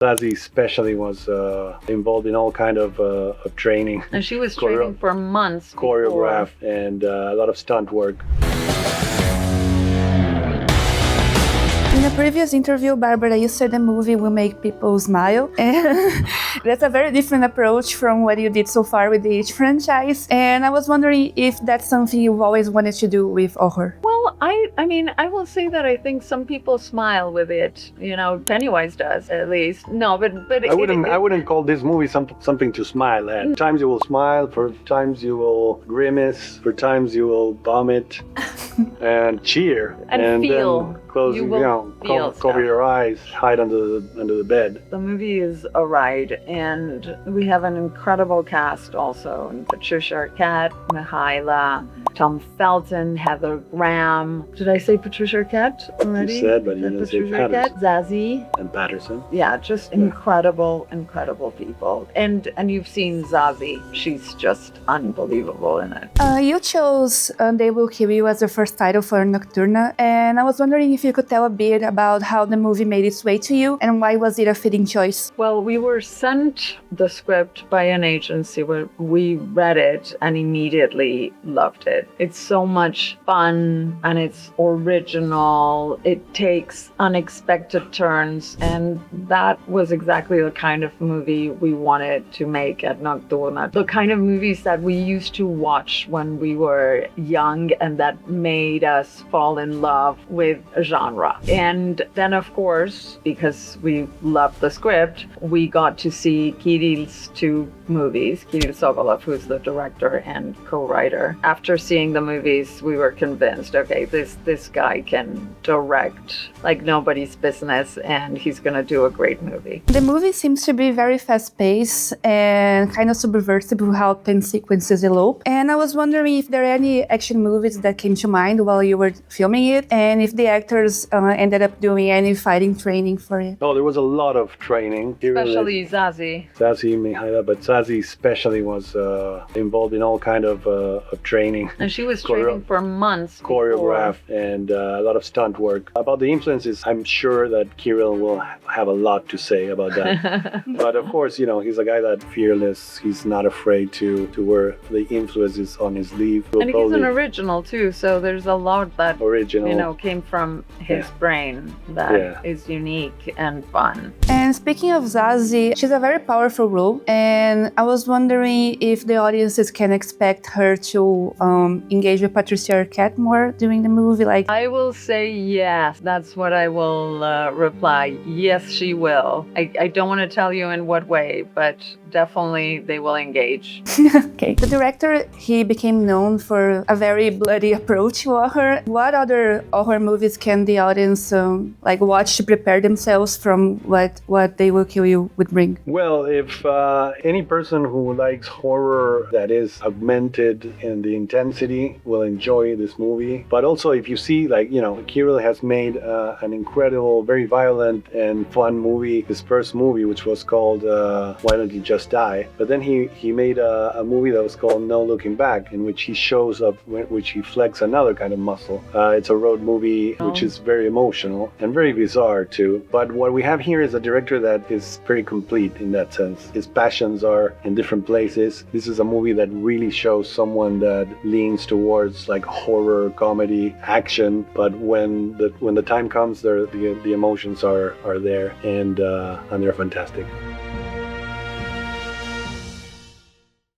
Zazie especially was involved in all kind of training. And she was training for months. Choreograph and a lot of stunt work. In a previous interview, Barbara, you said the movie will make people smile. And that's a very different approach from what you did so far with the It franchise. And I was wondering if that's something you've always wanted to do with horror. Well, I mean, I will say that I think some people smile with it. You know, Pennywise does, at least. No, but I wouldn't call this movie something to smile at. For times you will smile, for times you will grimace, for times you will vomit and cheer and feel. Then close, cover your eyes, hide under the bed. The movie is a ride, and we have an incredible cast also. Patricia Arquette, Mihaela, Tom Felton, Heather Graham. Did I say Patricia Arquette already? You said, but you didn't say Patterson. Zazie. And Patterson. Yeah, just incredible people. And you've seen Zazie. She's just unbelievable in it. You chose They Will Kill You as the first title for Nocturna, and I was wondering if you could tell a bit about how the movie made its way to you and why was it a fitting choice? Well, we were sent the script by an agency where we read it and immediately loved it. It's so much fun and it's original. It takes unexpected turns, and that was exactly the kind of movie we wanted to make at Nocturna. The kind of movies that we used to watch when we were young and that made us fall in love with a genre. And then, of course, because we loved the script, we got to see Kirill's two movies, Kirill Sokolov, who's the director and co-writer. After seeing the movies, we were convinced, okay, this guy can direct like nobody's business, and he's gonna do a great movie. The movie seems to be very fast-paced and kind of subversive with how 10 sequences elope. And I was wondering if there are any action movies that came to mind while you were filming it, and if the actors ended up doing any fighting training for it. Oh, there was a lot of training. Especially Zazie. Zazie, Mihaela, but Zazie especially was involved in all kind of training. And she was training for months. Choreograph and a lot of stunt work. About the influences, I'm sure that Kirill will have a lot to say about that. But of course, you know, he's a guy that's fearless. He's not afraid to wear the influences on his sleeve. And he's an original too, so there's a lot that came from his brain that is unique and fun. And speaking of Zazie, she's a very powerful role, and I was wondering if the audiences can expect her to engage with Patricia Arquette more during the movie. I will say yes. That's what I will reply. Yes, she will. I don't want to tell you in what way, but definitely they will engage. Okay. The director, he became known for a very bloody approach to horror. What other horror movies can the audience watch to prepare themselves from what They Will Kill You would bring? Well, if any person who likes horror that is augmented in the intensity will enjoy this movie. But also if you see, Kirill has made an incredible, very violent and fun movie, his first movie, which was called Why Don't You Just Die? But then he made a movie that was called No Looking Back, in which he shows up, which he flexes another kind of muscle. It's a road movie, which is very emotional and very bizarre too. But what we have here is a director that is very complete in that sense. His passions are in different places. This is a movie that really shows someone that leans towards horror, comedy, action, but when the time comes, the emotions are there, and they're fantastic.